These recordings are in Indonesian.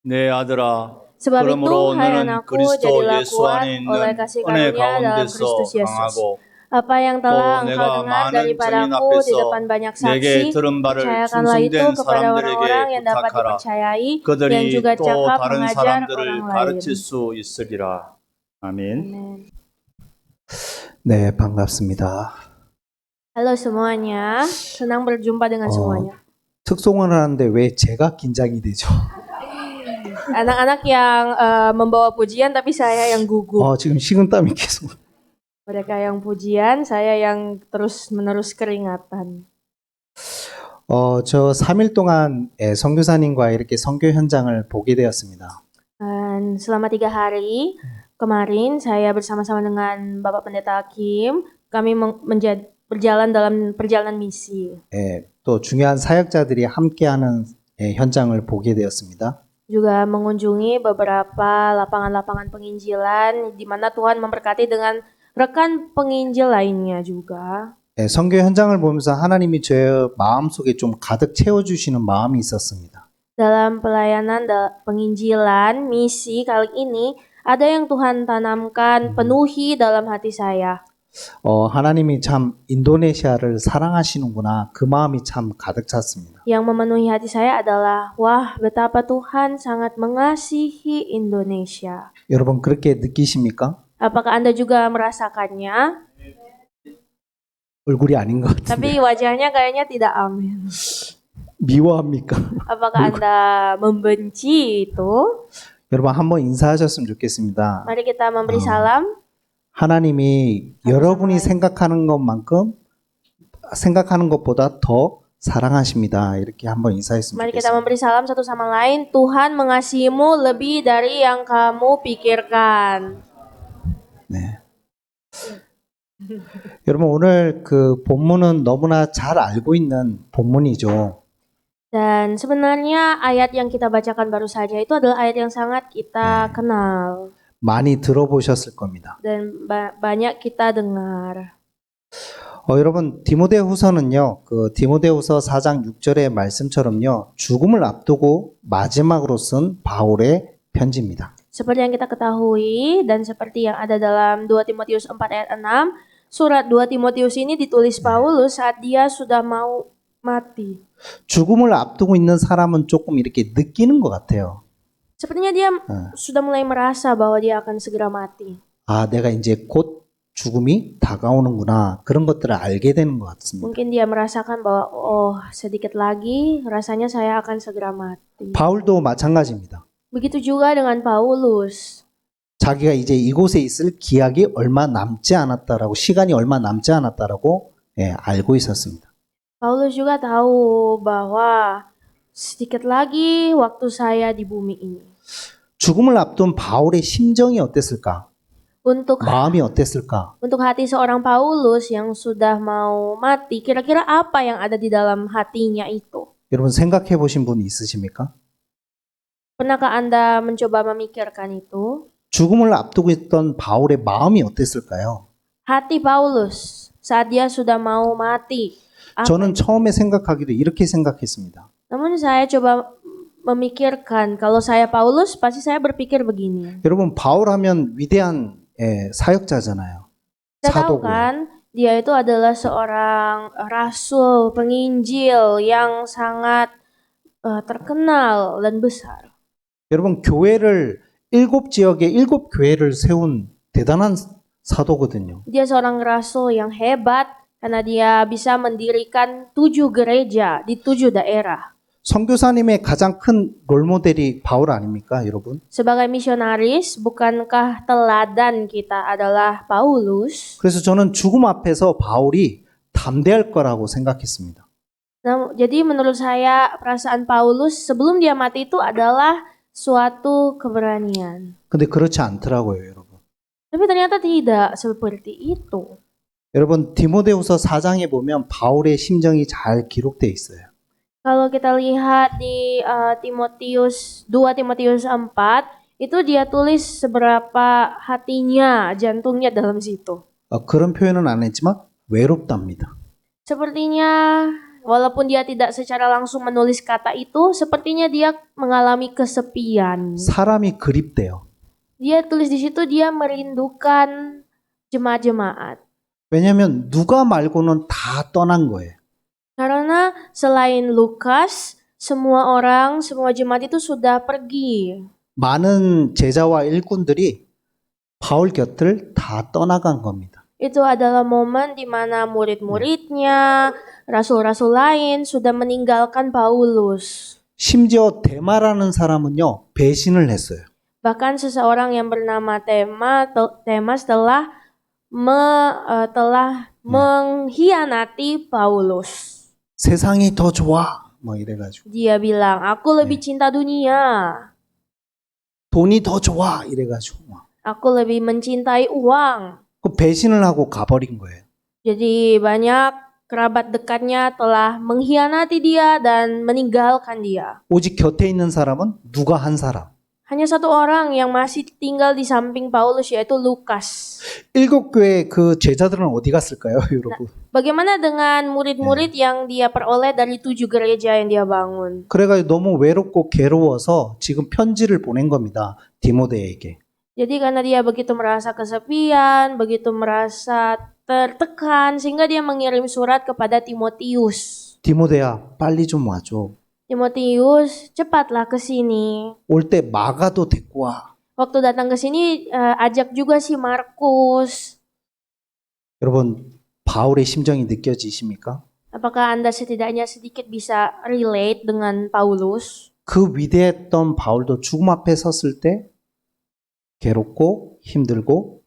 내 아들아, Sebab itu, 그러므로 hai 너는 anakku, 그리스도 jadilah 예수 kuat 안에 oleh 있는 kasih 은혜 karunia dalam 가운데서 Kristus Yesus. 강하고 Apa yang 또 telah engkau 내가 dengar 많은 증인 daripadaku di depan 앞에서 banyak 내게 saksi, 들은 바를 percayakanlah itu 충성된 kepada orang-orang 사람들에게 yang dapat 부탁하라. dipercayai, yang 그들이 juga 또 cakap 다른 mengajar 사람들을 orang 가르칠 lain. 수 있으리라. 아멘. Amin. 네, 반갑습니다. Halo semuanya, senang berjumpa dengan semuanya. 특송을 하는데 왜 제가 긴장이 되죠? Anak-anak yang membawa pujian tapi saya yang gugup. 지금 식은땀이 계속. Mereka yang pujian, saya yang terus-menerus keringatan. 저 3일 동안 선교사님과 이렇게 선교 현장을 보게 되었습니다. Dan selama 3 hari kemarin saya bersama-sama dengan Bapak Pendeta Kim, kami berjalan dalam perjalanan misi. 또 중요한 사역자들이 함께하는 현장을 보게 되었습니다. Juga mengunjungi beberapa lapangan-lapangan penginjilan di mana Tuhan memberkati dengan rekan penginjil lainnya juga. 선교 현장을 보면서 하나님이 제 마음속에 좀 가득 채워주시는 마음이 있었습니다. Dalam pelayanan penginjilan misi kali ini ada yang Tuhan tanamkan penuhi dalam hati saya. 하나님이 참 인도네시아를 사랑하시는구나. 그 마음이 참 가득 찼습니다. Yang memenuhi hati saya adalah, wah betapa Tuhan sangat mengasihi Indonesia. 여러분 그렇게 느끼십니까? Apakah Anda juga merasakannya? 얼굴이 아닌 것 같은데. Tapi wajahnya kayaknya tidak amin. 미워합니까? Apakah Anda membenci itu? 여러분 한번 인사하셨으면 좋겠습니다. Mari kita memberi salam. 하나님이 여러분이 생각하는 것보다 더 사랑하십니다. 이렇게 한번 인사했으면 Mari kita 좋겠습니다. memberi salam satu sama lain. Tuhan mengasihimu lebih dari yang kamu pikirkan. 네. 여러분 오늘 그 본문은 너무나 잘 알고 있는 본문이죠. Dan sebenarnya ayat yang kita bacakan baru saja itu adalah ayat yang sangat kita kenal. 많이 들어보셨을 겁니다. Dan banyak kita dengar. 여러분 디모데후서는요. 그 디모데후서 4장 6절의 말씀처럼요. 죽음을 앞두고 마지막으로 쓴 바울의 편지입니다. Seperti yang kita ketahui dan seperti yang ada dalam 2 Timotius 4 ayat 6, surat 2 Timotius ini ditulis Paulus saat dia sudah mau mati. 죽음을 앞두고 있는 사람은 조금 이렇게 느끼는 것 같아요. Sepertinya dia sudah mulai merasa bahwa dia akan segera mati. 내가 이제 곧 죽음이 다가오는구나. 그런 것들을 알게 되는 것 같습니다. Mungkin dia merasakan bahwa sedikit lagi rasanya saya akan segera mati. 바울도 마찬가지입니다. Begitu juga dengan Paulus. 자기가 이제 이곳에 있을 기약이 얼마 남지 않았다라고 시간이 얼마 남지 않았다라고 알고 있었습니다. Paulus juga tahu bahwa sedikit lagi waktu saya di bumi ini. 죽음을 앞둔 바울의 심정이 어땠을까? 마음이 어땠을까? Untuk hati seorang Paulus yang sudah mau mati, kira-kira apa yang ada di dalam hatinya itu? 여러분 생각해 보신 분 있으십니까? Pernahkah Anda mencoba memikirkan itu? 죽음을 앞두고 있던 바울의 마음이 어땠을까요? Hati Paulus saat dia sudah mau mati. 저는 처음에 생각하기도 이렇게 생각했습니다. Namun saya coba memikirkan, kalau saya Paulus pasti saya berpikir begini. 여러분 바울 하면 위대한 사역자잖아요. Kita tahu kan, dia itu adalah seorang rasul, penginjil yang sangat terkenal dan besar. 여러분 교회를 7지역에 7교회를 세운 대단한 사도거든요. Dia seorang rasul yang hebat karena dia bisa mendirikan 7 gereja di 7 daerah. 선교사님의 가장 큰 롤모델이 바울 아닙니까, 여러분? Sebagai misionaris, bukankah teladan kita adalah Paulus? 그래서 저는 죽음 앞에서 바울이 담대할 거라고 생각했습니다. Jadi menurut saya perasaan Paulus sebelum dia mati itu adalah suatu keberanian. 근데 그렇지 않더라고요, 여러분. Tapi ternyata tidak seperti itu. 여러분 디모데후서 4장에 보면 바울의 심정이 잘 기록되어 있어요. Kalau kita lihat di 2 Timotius 4, itu dia tulis seberapa hatinya, jantungnya dalam situ. 그런 표현은 안 했지만 외롭답니다. Sepertinya Walaupun dia tidak secara langsung menulis kata itu, sepertinya dia mengalami kesepian. 사람이 그립대요. Dia tulis di situ dia merindukan jemaat-jemaat. 왜냐하면 누가 말고는 다 떠난 거예요. Karena selain Lukas, semua orang, semua jemaat itu sudah pergi. 많은 제자와 일꾼들이 바울 곁을 다 떠나간 겁니다. Itu adalah momen di mana murid-muridnya, rasul-rasul lain sudah meninggalkan Paulus. 심지어 데마라는 사람은요, 배신을 했어요. Bahkan seseorang yang bernama Demas telah mengkhianati Paulus. 세상이 더 좋아. 뭐 이래가지고. Dia bilang, aku lebih cinta dunia. 돈이 더 좋아. 이래가지고. Aku lebih mencintai uang. 그 배신을 하고 가버린 거예요. Jadi banyak kerabat dekatnya telah mengkhianati dia dan meninggalkan dia. 오직 곁에 있는 사람은 누가 한 사람. Hanya satu orang yang masih tinggal di samping Paulus, yaitu Lukas. 7교회 그 제자들은 어디 갔을까요, 여러분? Bagaimana dengan murid-murid yang dia peroleh dari 7 gereja yang dia bangun? 그래가지고 너무 외롭고 괴로워서 지금 편지를 보낸 겁니다. 디모데에게. Jadi karena dia begitu merasa kesepian, begitu merasa tertekan, sehingga dia mengirim surat kepada Timotius. 디모데야, 빨리 좀 와줘. Timotius, cepatlah ke sini. 올 때 마가도 데리고 와. Waktu datang ke sini, ajak juga si Markus. 여러분, 바울의 심정이 느껴지십니까? Apakah Anda setidaknya sedikit bisa relate dengan Paulus? 그 위대했던 바울도 죽음 앞에 섰을 때 괴롭고 힘들고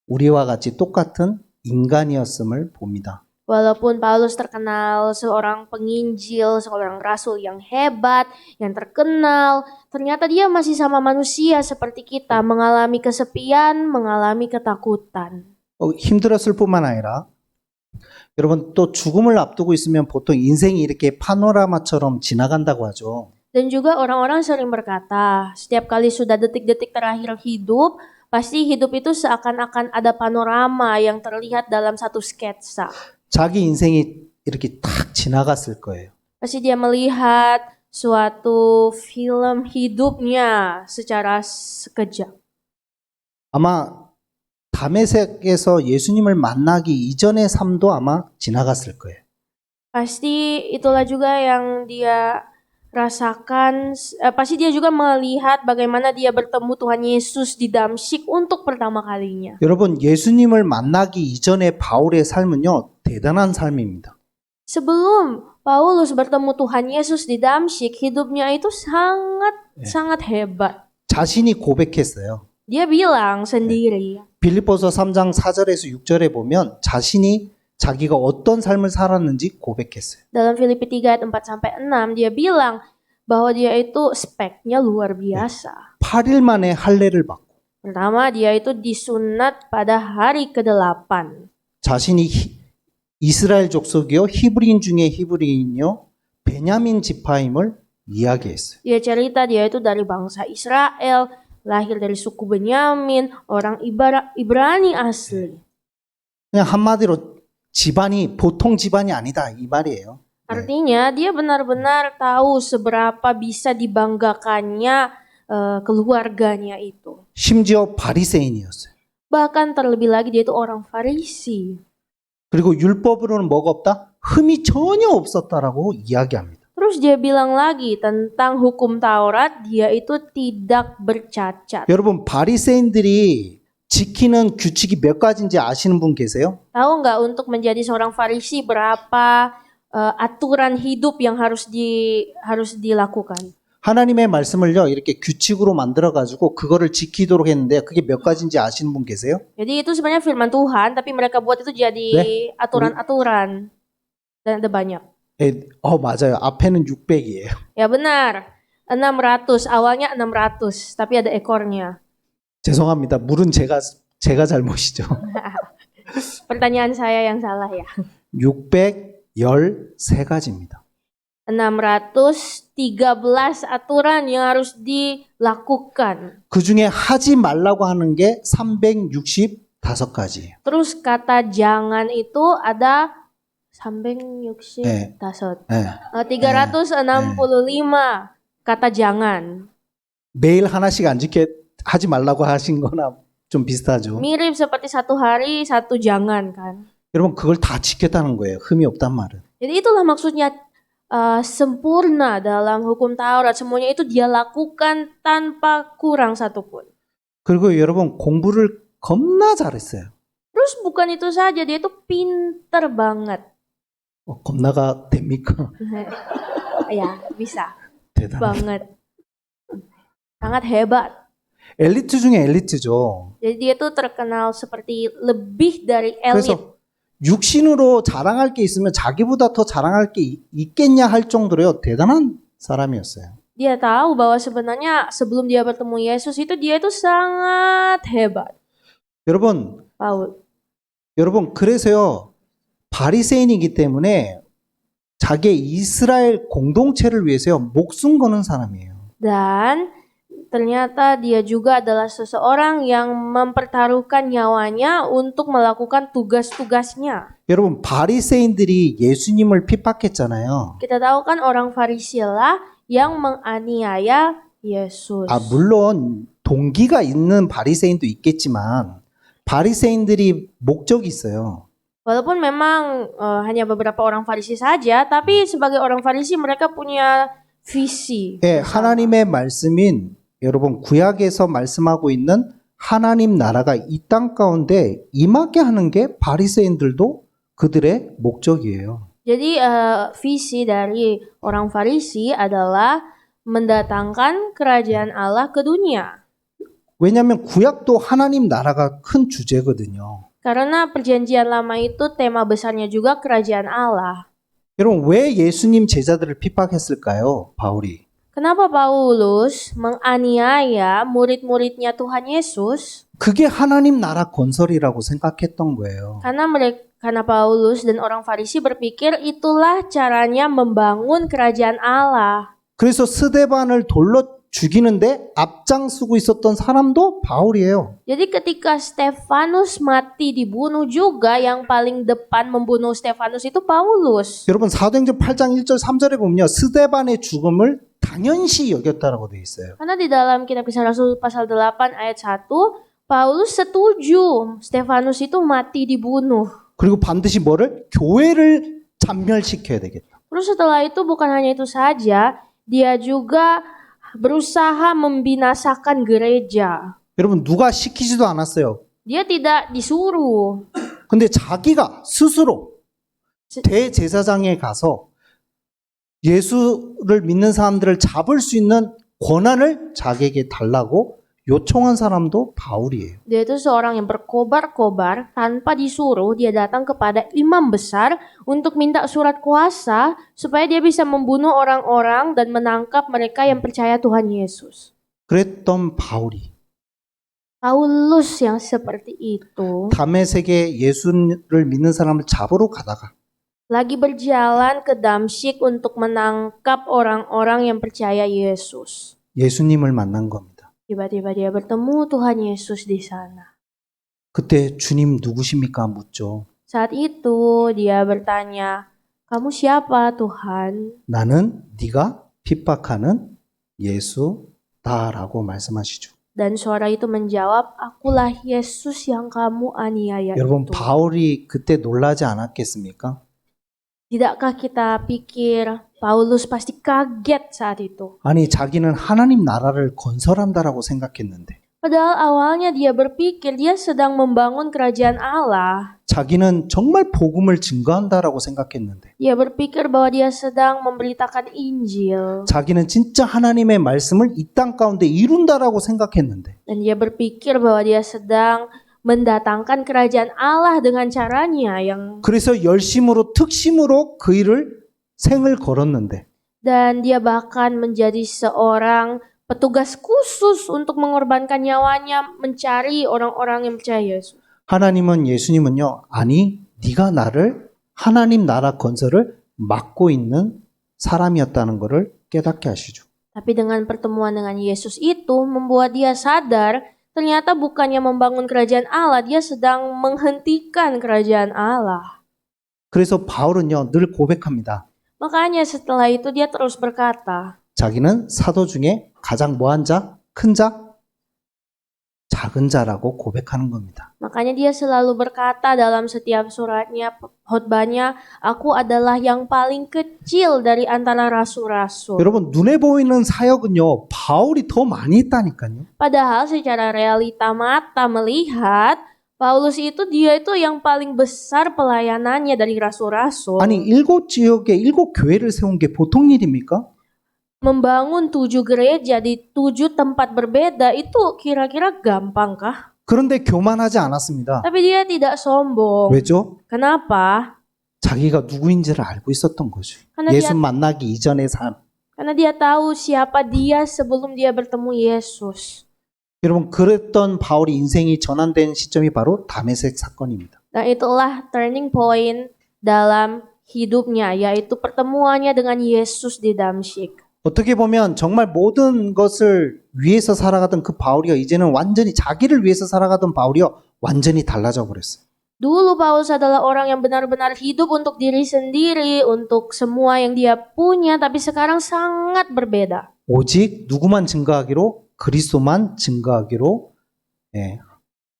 우리와 같이 똑같은 인간이었음을 봅니다. Walaupun Paulus terkenal seorang penginjil, seorang rasul yang hebat, yang terkenal, ternyata dia masih sama manusia seperti kita, mengalami kesepian, mengalami ketakutan. 힘들었을 뿐만 아니라 여러분 또 죽음을 앞두고 있으면 보통 인생이 이렇게 파노라마처럼 지나간다고 하죠. Dan juga orang-orang sering berkata, setiap kali sudah detik-detik terakhir hidup, pasti hidup itu seakan-akan ada panorama yang terlihat dalam satu sketsa. 자기 인생이 이렇게 탁 지나갔을 거예요. Pasti dia melihat suatu film hidupnya secara sekejap. 아마 다메섹에서 예수님을 만나기 이전의 삶도 아마 지나갔을 거예요. Pasti itulah juga yang dia rasakan, pasti dia juga melihat bagaimana dia bertemu Tuhan Yesus di Damsyik untuk pertama kalinya. 여러분, 예수님을 만나기 이전의 바울의 삶은요, 대단한 삶입니다. Sebelum Paulus bertemu Tuhan Yesus di Damsyik, hidupnya itu sangat hebat. 자신이 고백했어요. Dia bilang sendiri. 빌립보서 3장 4절에서 6절에 보면 자기가 어떤 삶을 살았는지 고백했어요. Dalam Filipi 3 ayat 4-6 dia bilang bahwa dia itu speknya luar biasa. 8일 만에 할례를 받고 Pertama, dia itu disunat pada hari ke-8. 자신이 이스라엘 족속이요 히브리인 중에 히브리인이요 베냐민 지파임을 이야기했어요. Dia cerita dia itu dari bangsa Israel, lahir dari suku Benyamin, orang Ibrani asli. 그냥 한마디로 집안이 보통 집안이 아니다 이 말이에요. Artinya dia benar-benar tahu seberapa bisa dibanggakannya keluarganya itu. 심지어 바리새인이었어요. Bahkan terlebih lagi dia itu orang Farisi. 그리고 율법으로는 뭐가 없다? 흠이 전혀 없었다라고 이야기합니다. Terus dia bilang lagi tentang hukum Taurat, dia itu tidak bercacat. 여러분 바리새인들이 지키는 규칙이 몇 가지인지 아시는 분 계세요? Tahu nggak untuk menjadi seorang Farisi berapa aturan hidup yang harus dilakukan? 하나님의 말씀을요 이렇게 규칙으로 만들어 가지고 그거를 지키도록 했는데 그게 몇 가지인지 아시는 분 계세요? Jadi itu sebenarnya firman Tuhan, tapi mereka buat itu jadi aturan-aturan dan ada banyak. 맞아요. 앞에는 600이에요. Ya benar, 600. Awalnya 600, tapi ada ekornya. 죄송합니다. 물은 제가 잘못이죠. Pertanyaan saya yang salah ya. 613가지입니다. 613 aturan yang harus dilakukan. 그 중에 하지 말라고 하는 게 365가지예요. Terus kata jangan itu ada 365. 네. 예. 365 kata jangan. 매일 하나씩 안 지켜 하지 말라고 하신 거나 좀 비슷하죠. Mirip seperti satu hari satu jangan kan. 여러분 그걸 다 지켰다는 거예요. 흠이 없단 말은. Jadi itulah maksudnya sempurna dalam hukum Taurat. Semuanya itu dia lakukan tanpa kurang satupun. 그리고 여러분 공부를 겁나 잘했어요. Terus bukan itu saja, dia itu pinter banget. 겁나가 됩니까? Ya, bisa. 대단. Banget. Sangat hebat. 엘리트 중에 엘리트죠. Jadi dia tuh terkenal seperti lebih dari elit. 그래서 육신으로 자랑할 게 있으면 자기보다 더 자랑할 게 있겠냐 할 정도로요. 대단한 사람이었어요. Dia tahu bahwa sebenarnya sebelum dia bertemu Yesus itu dia itu sangat hebat. 여러분 그래서요. 바리새인이기 때문에 자기의 이스라엘 공동체를 위해서요. 목숨 거는 사람이에요. Dan ternyata dia juga adalah seseorang yang mempertaruhkan nyawanya untuk melakukan tugas-tugasnya. 여러분 바리새인들이 예수님을 핍박했잖아요. Kita tahu kan orang Farisi lah yang menganiaya Yesus. 물론 동기가 있는 바리새인도 있겠지만 바리새인들이 목적이 있어요. Walaupun memang hanya beberapa orang Farisi saja, tapi sebagai orang Farisi mereka punya visi. 예, 하나님의 말씀인 여러분 구약에서 말씀하고 있는 하나님 나라가 이 땅 가운데 임하게 하는 게 바리새인들도 그들의 목적이에요. Jadi visi dari orang Farisi adalah mendatangkan kerajaan Allah ke dunia. 왜냐하면 구약도 하나님 나라가 큰 주제거든요. Karena perjanjian lama itu tema besarnya juga kerajaan Allah. 여러분 왜 예수님 제자들을 핍박했을까요? 바울이. Kenapa Paulus menganiaya murid-muridnya Tuhan Yesus? 그게 하나님 나라 건설이라고 생각했던 거예요. Karena Paulus dan orang Farisi berpikir itulah caranya membangun kerajaan Allah. 그래서 스데반을 돌로 죽이는데 앞장서고 있었던 사람도 바울이에요. Jadi ketika Stefanus mati dibunuh juga yang paling depan membunuh Stefanus itu Paulus. 여러분 사도행전 8장 1절 3절에 보면요. 스데반의 죽음을 당연시 여겼다라고 돼 있어요. Karena di dalam kitab Kisah Rasul pasal 8 ayat 1, Paulus setuju Stefanus itu mati dibunuh. 그리고 반드시 뭐를? 교회를 잔멸시켜야 되겠다. Terus setelah itu bukan hanya itu saja, dia juga berusaha membinasakan gereja. 여러분 누가 시키지도 않았어요. Dia tidak disuruh. 근데 자기가 스스로 대제사장에 가서 예수를 믿는 사람들을 잡을 수 있는 권한을 자기에게 달라고 요청한 사람도 바울이에요. Dia itu seorang yang berkobar-kobar tanpa disuruh. Dia datang kepada imam besar untuk minta surat kuasa supaya dia bisa membunuh orang-orang dan menangkap mereka yang percaya Tuhan Yesus. 그랬던 바울이 Paulus yang seperti itu 다메섹에 예수를 믿는 사람을 잡으러 가다가 lagi berjalan ke Damsyik untuk menangkap orang-orang yang percaya Yesus. 예수님을 만난 겁니다. Tiba-tiba dia bertemu Tuhan Yesus di sana. 그때 주님 누구십니까? 묻죠. Saat itu dia bertanya, "Kamu siapa, Tuhan?" 나는 네가 핍박하는 예수다라고 말씀하시죠. Dan suara itu menjawab, "Akulah Yesus yang kamu aniaya 여러분 itu." 바울이 그때 놀라지 않았겠습니까? Tidakkah kita pikir Paulus pasti kaget saat itu? 아니 자기는 하나님 나라를 건설한다라고 생각했는데 Padahal awalnya dia berpikir dia sedang membangun kerajaan Allah. 자기는 정말 복음을 증거한다라고 생각했는데 Dia berpikir bahwa dia sedang memberitakan Injil. 자기는 진짜 하나님의 말씀을 이 땅 가운데 이룬다라고 생각했는데 Dan dia berpikir bahwa dia sedang mendatangkan kerajaan Allah dengan caranya yang 그래서 열심으로 특심으로 그 일을 생을 걸었는데 dan dia bahkan menjadi seorang petugas khusus untuk mengorbankan nyawanya mencari orang-orang yang percaya Yesus. 하나님은 예수님은요 아니 네가 나를 하나님 나라 건설을 맡고 있는 사람이었다는 것을 깨닫게 하시죠. Tapi dengan pertemuan dengan Yesus itu membuat dia sadar ternyata bukannya membangun kerajaan Allah, dia sedang menghentikan kerajaan Allah. 그래서 바울은요, 늘 고백합니다. Makanya setelah itu dia terus berkata, 자기는 사도 중에 가장 뭐한 자? 큰 자? 작은 자라고 고백하는 겁니다. makanya dia selalu berkata dalam setiap suratnya, khotbahnya, aku adalah yang paling kecil dari antara rasul-rasul. 여러분, 눈에 보이는 사역은요, 바울이 더 많이 했다니까요. Padahal secara realita mata melihat, Paulus itu dia itu yang paling besar pelayanannya dari rasul-rasul. 아니, 7지역에 7교회를 세운 게 보통 일입니까? Membangun 7 gereja di 7 tempat berbeda itu kira-kira gampangkah? 그런데 교만하지 않았습니다. Tapi dia tidak sombong. 왜죠? Kenapa? 자기가 누구인지를 알고 있었던 거죠. Karena 예수 dia, 만나기 이전의 삶. karena dia tahu siapa dia sebelum dia bertemu Yesus. 여러분, 그랬던 바울이 인생이 전환된 시점이 바로 다메섹 사건입니다. Dan itulah turning point dalam hidupnya, yaitu pertemuannya dengan Yesus di Damsyik. 어떻게 보면 정말 모든 것을 위해서 살아가던 그 바울이요, 이제는 완전히 자기를 위해서 살아가던 바울이요, 완전히 달라져 버렸어요. Dulu Paulus adalah orang yang benar-benar hidup untuk diri sendiri, untuk semua yang dia punya, tapi sekarang sangat berbeda. 오직 누구만 증거하기로? 그리스도만 증거하기로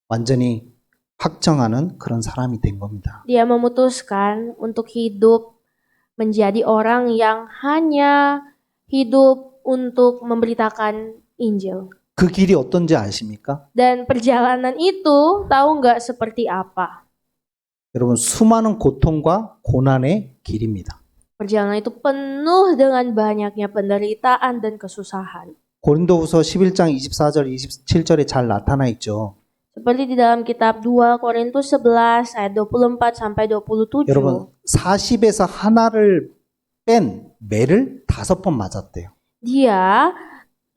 완전히 확정하는 그런 사람이 된 겁니다. Dia memutuskan untuk hidup menjadi orang yang hanya hidup untuk memberitakan Injil. 그 길이 어떤지 아십니까? Dan perjalanan itu tahu nggak seperti apa? 여러분, 수많은 고통과 고난의 길입니다. Perjalanan itu penuh dengan banyaknya penderitaan dan kesusahan. 고린도후서 11장 24절 27절에 잘 나타나 있죠. Seperti di dalam kitab 2 Korintus 11 ayat 24 sampai 27. 여러분, 40에서 하나를 뺀 매를 5번 맞았대요. Dia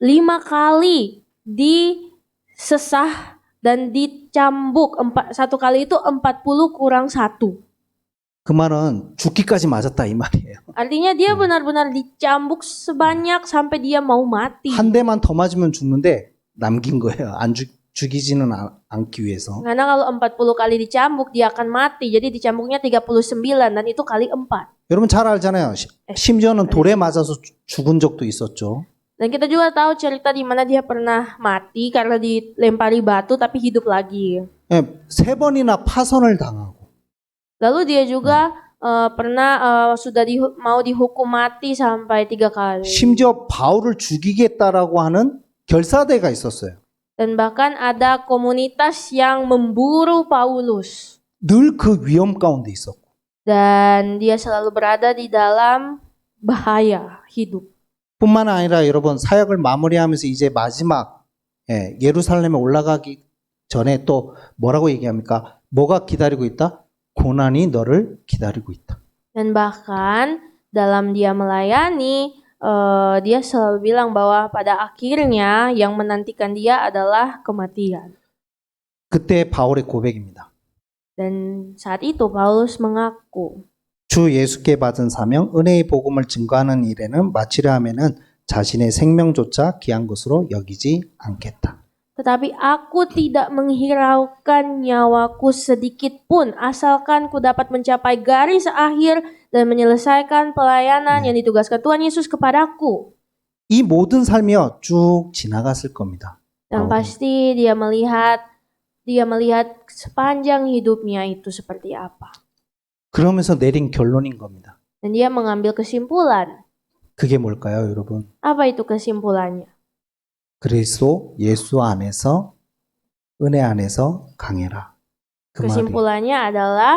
5 kali disesah dan dicambuk. Satu kali itu 40 kurang 1. 그 말은 죽기까지 맞았다 이 말이에요. Artinya dia benar-benar dicambuk sebanyak sampai dia mau mati. 한 대만 더 맞으면 죽는데 남긴 거예요. 죽이지는 않기 위해서. Karena kalau 40 kali dicambuk dia akan mati. Jadi dicambuknya 39 dan itu kali 4. 여러분 잘 알잖아요. 심지어는 돌에 맞아서 죽은 적도 있었죠. Dan kita juga tahu cerita di mana dia pernah mati karena dilempari batu tapi hidup lagi. 3번이나 파선을 당하고. Lalu dia juga pernah sudah mau dihukum mati sampai 3 kali. 심지어 바울을 죽이겠다라고 하는 결사대가 있었어요. Dan bahkan ada komunitas yang memburu Paulus. 늘 그 위험 가운데 있었고. Dan dia selalu berada di dalam bahaya hidup. 뿐만 아니라 여러분 사역을 마무리하면서 이제 마지막 예루살렘에 올라가기 전에 또 뭐라고 얘기합니까? 뭐가 기다리고 있다? 고난이 너를 기다리고 있다. Dan bahkan dalam dia melayani, dia selalu bilang bahwa pada akhirnya yang menantikan dia adalah kematian. 그때 바울의 고백입니다. Dan saat itu Paulus mengaku, 주 예수께 받은 사명, 은혜의 복음을 증거하는 일에는 마치려 하면은 자신의 생명조차 귀한 것으로 여기지 않겠다. tetapi aku tidak menghiraukan nyawaku sedikit pun asalkan ku dapat mencapai garis akhir dan menyelesaikan pelayanan yang ditugaskan Tuhan Yesus kepadaku. 이 모든 삶이요 쭉 지나갔을 겁니다. Dan pasti dia melihat sepanjang hidupnya itu seperti apa. 그러면서 내린 결론인 겁니다. Dan dia mengambil kesimpulan. 그게 뭘까요, 여러분? Apa itu kesimpulannya? 그리스도 예수 안에서 은혜 안에서 강해라. 그 말이 Kesimpulannya adalah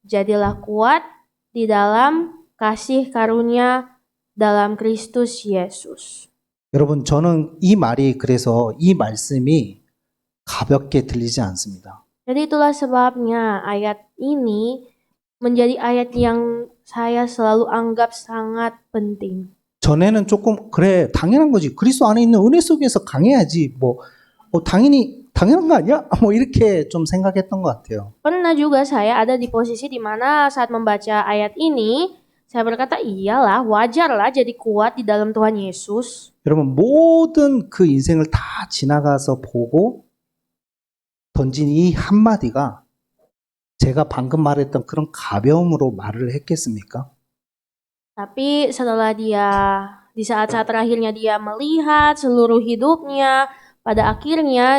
jadilah kuat di dalam kasih karunia dalam Kristus Yesus. 여러분 저는 이 말이 그래서 이 말씀이 가볍게 들리지 않습니다. Jadi itulah sebabnya ayat ini menjadi ayat yang saya selalu anggap sangat penting. 전에는 조금 그래 당연한 거지. 그리스도 안에 있는 은혜 속에서 강해야지. 당연히 당연한 거 아니야? 이렇게 좀 생각했던 것 같아요. Pernah juga saya ada di posisi di mana saat membaca ayat ini, saya berkata iyalah, wajarlah jadi kuat di dalam Tuhan Yesus. 여러분 모든 그 인생을 다 지나가서 보고 던진 이 한마디가 제가 방금 말했던 그런 가벼움으로 말을 했겠습니까? Tapi setelah dia di saat-saat terakhirnya dia melihat seluruh hidupnya, pada akhirnya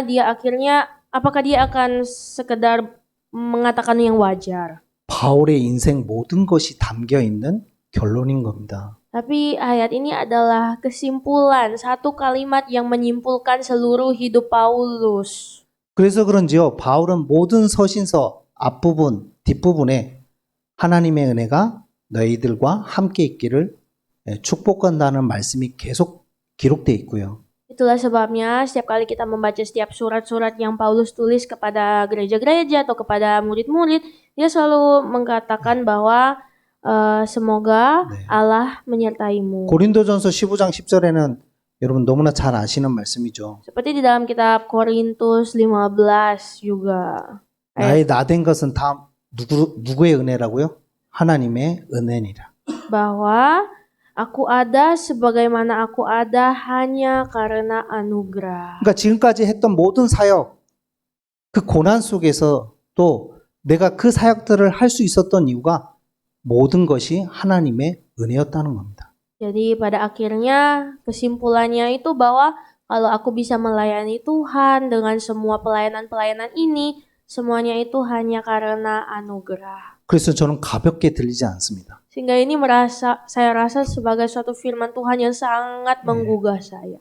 apakah dia akan sekedar mengatakan yang wajar? 바울의 인생 모든 것이 담겨 있는 결론인 겁니다. Tapi ayat ini adalah kesimpulan, satu kalimat yang menyimpulkan seluruh hidup Paulus. 그래서 그런지요, 바울은 모든 서신서 앞부분, 뒷부분에 하나님의 은혜가 너희들과 함께 있기를 축복한다는 말씀이 계속 기록되어 있고요. Itulah sebabnya setiap kali kita membaca setiap surat-surat yang Paulus tulis kepada gereja-gereja atau kepada murid-murid, dia selalu mengatakan bahwa semoga 네. Allah menyertaimu. 고린도전서 15장 10절에는 여러분 너무나 잘 아시는 말씀이죠. Seperti di dalam kitab Korintus 15 juga. 나의 나된 것은 다 누구의 은혜라고요? 하나님의 은혜니라. Bahwa aku ada sebagaimana aku ada hanya karena anugerah. 그러니까 지금까지 했던 모든 사역, 그 고난 속에서 또 내가 그 사역들을 할 수 있었던 이유가 모든 것이 하나님의 은혜였다는 겁니다. Jadi pada akhirnya kesimpulannya itu bahwa kalau aku bisa melayani Tuhan dengan semua pelayanan-pelayanan ini, semuanya itu hanya karena anugerah. 그래서 저는 가볍게 들리지 않습니다. Sehingga ini saya rasa sebagai suatu firman Tuhan yang sangat menggugah saya.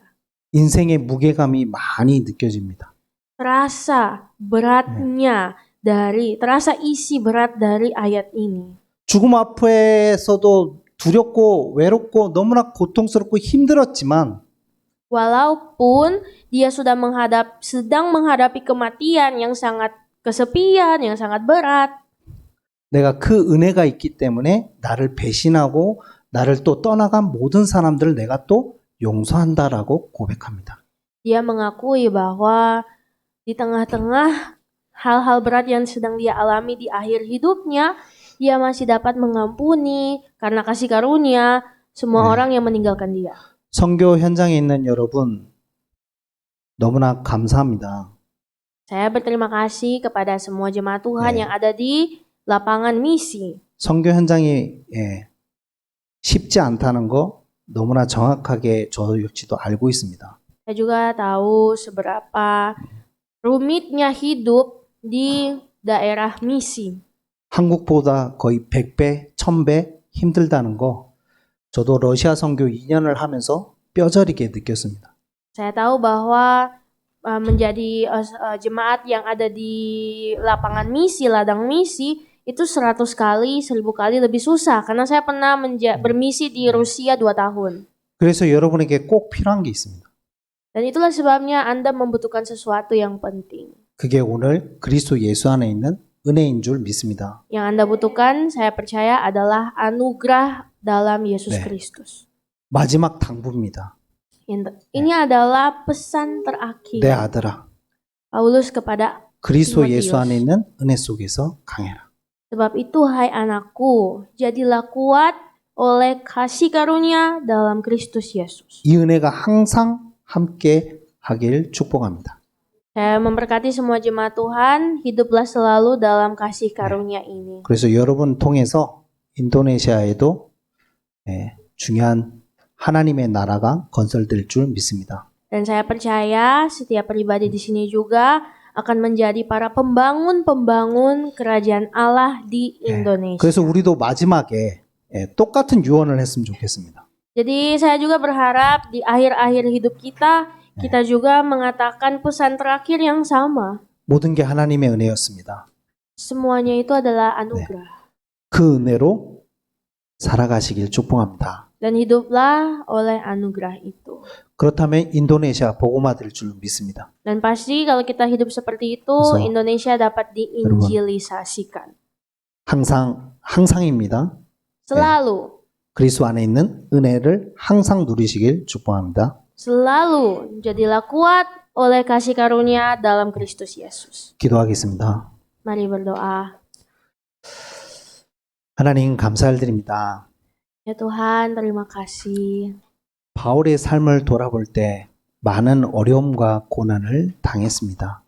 인생의 무게감이 많이 느껴집니다. Terasa isi berat dari ayat ini. 죽음 앞에서도 두렵고 외롭고 너무나 고통스럽고 힘들었지만 Walaupun dia sedang menghadapi kematian yang sangat kesepian, yang sangat berat. 내가 그 은혜가 있기 때문에 나를 배신하고 나를 또 떠나간 모든 사람들을 내가 또 용서한다라고 고백합니다. Dia mengakui bahwa di tengah-tengah hal-hal berat yang sedang dia alami di akhir hidupnya, dia masih dapat mengampuni karena kasih karunia semua orang yang meninggalkan dia. 선교 현장에 있는 여러분 너무나 감사합니다. Saya berterima kasih kepada semua jemaat Tuhan yang ada di lapangan misi. 선교 현장이 쉽지 않다는 거 너무나 정확하게 저 역시도 알고 있습니다. Saya juga tahu seberapa rumitnya hidup di daerah misi. 한국보다 거의 100배, 1000배 힘들다는 거 저도 러시아 선교 2년을 하면서 뼈저리게 느꼈습니다. Saya tahu bahwa menjadi jemaat yang ada di lapangan misi, ladang misi, itu 100 kali, 1000 kali lebih susah. Karena saya pernah bermisi di Rusia 2 tahun. 그래서 여러분에게 꼭 필요한 게 있습니다. Dan itulah sebabnya Anda membutuhkan sesuatu yang penting. 그게 오늘 그리스도 예수 안에 있는 은혜인 줄 믿습니다. Yang Anda butuhkan, saya percaya adalah anugerah dalam Yesus Kristus. 마지막 당부입니다. Ini adalah pesan terakhir 내 아들아, Paulus kepada 그리스도 Timotius. 예수 안에 있는 은혜 속에서 강해라. Sebab itu, hai anakku, jadilah kuat oleh kasih karunia dalam Kristus Yesus. 이 은혜가 항상 함께 하길 축복합니다. Saya memberkati semua jemaat Tuhan, hiduplah selalu dalam kasih karunia ini. 그래서 여러분 통해서 인도네시아에도 중요한 하나님의 나라가 건설될 줄 믿습니다. Dan saya percaya setiap pribadi di sini juga akan menjadi para pembangun-pembangun kerajaan Allah di Indonesia. 그래서 우리도 마지막에 똑같은 유언을 했으면 좋겠습니다. Jadi saya juga berharap di akhir-akhir hidup kita juga mengatakan pesan terakhir yang sama. 모든 게 하나님의 은혜였습니다. Semuanya itu adalah anugerah. 그 은혜로 살아가시길 축복합니다. Dan hiduplah oleh anugerah itu. 그렇다면 인도네시아 복음화 될 줄 믿습니다. Dan pasti kalau kita hidup seperti itu, 그래서 Indonesia dapat diinjilisasikan. 항상입니다. Selalu. 그리스도 안에 있는 은혜를 항상 누리시길 축복합니다. Selalu jadilah kuat oleh kasih karunia dalam Kristus Yesus. 기도하겠습니다. Mari berdoa. 하나님 감사드립니다. Ya Tuhan, terima kasih. 바울의 삶을 돌아볼 때 많은 어려움과 고난을 당했습니다.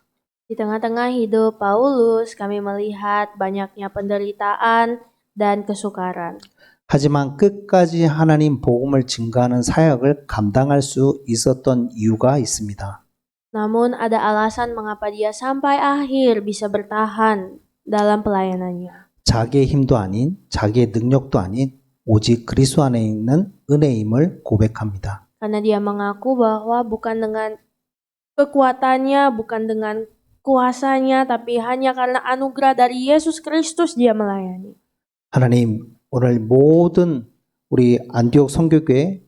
Di tengah-tengah hidup Paulus, kami melihat banyaknya penderitaan dan kesukaran. 하지만 끝까지 하나님 복음을 증거하는 사역을 감당할 수 있었던 이유가 있습니다. Namun ada alasan mengapa dia sampai akhir bisa bertahan dalam pelayanannya. 자기의 힘도 아닌, 자기의 능력도 아닌 오직 그리스도 안에 있는 은혜임을 고백합니다. Karena dia mengaku bahwa bukan dengan kekuatannya, bukan dengan kuasanya, tapi hanya karena anugerah dari Yesus Kristus dia melayani. 하나님, 오늘 모든 우리 안디옥 선교교회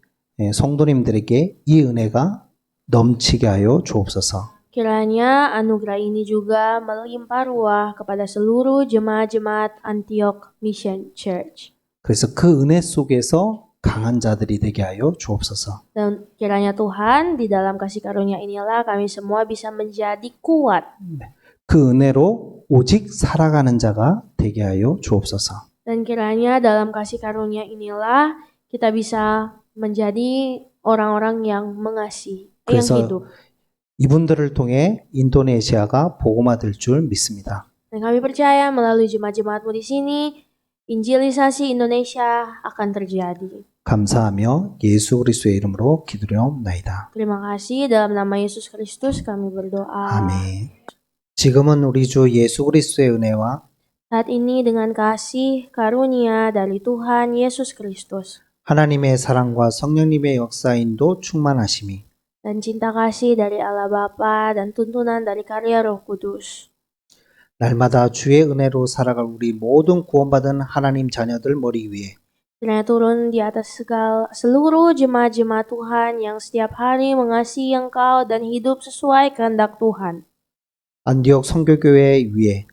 성도님들에게 이 은혜가 넘치게 하여 주옵소서. Kiranya anugerah ini juga melimpah ruah kepada seluruh jemaat-jemaat Antioch Mission Church. 그래서 그 은혜 속에서 강한 자들이 되게 하여 주옵소서. Dan kiranya Tuhan, di dalam kasih karunia inilah kami semua bisa menjadi kuat. 그 은혜로 오직 살아가는 자가 되게 하여 주옵소서. Dan kiranya dalam kasih karunia inilah kita bisa menjadi orang-orang yang mengasihi, yang 그래서 hidup. 이분들을 통해 인도네시아가 복음화될 줄 믿습니다. Dan kami percaya melalui jemaat-jemaatmu di sini, injilisasi Indonesia akan terjadi. 감사하며 예수 그리스도의 이름으로 기도하옵나이다. Terima kasih dalam nama Yesus Kristus kami berdoa. 아멘. 지금은 우리 주 예수 그리스도의 은혜와 Saat ini dengan kasih karunia dari Tuhan Yesus Kristus 하나님의 사랑과 성령님의 역사인도 충만하심이 dan cinta kasih dari Allah Bapa dan tuntunan dari karya Roh Kudus 날마다 주의 은혜로 살아갈 우리 모든 구원받은 하나님 자녀들 머리 위에 kiranya turun di atas seluruh jemaat-jemaat Tuhan yang setiap hari mengasihi Engkau dan hidup sesuai kehendak Tuhan. 안디옥 선교교회 위에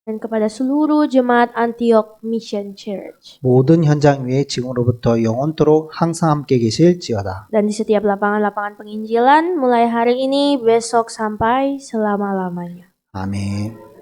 Dan kepada seluruh jemaat Antioch Mission Church. 모든 현장 위에 지금으로부터 영원토록 항상 함께 계실지어다. Dan di setiap lapangan-lapangan penginjilan mulai hari ini, besok sampai selama-lamanya. 아멘.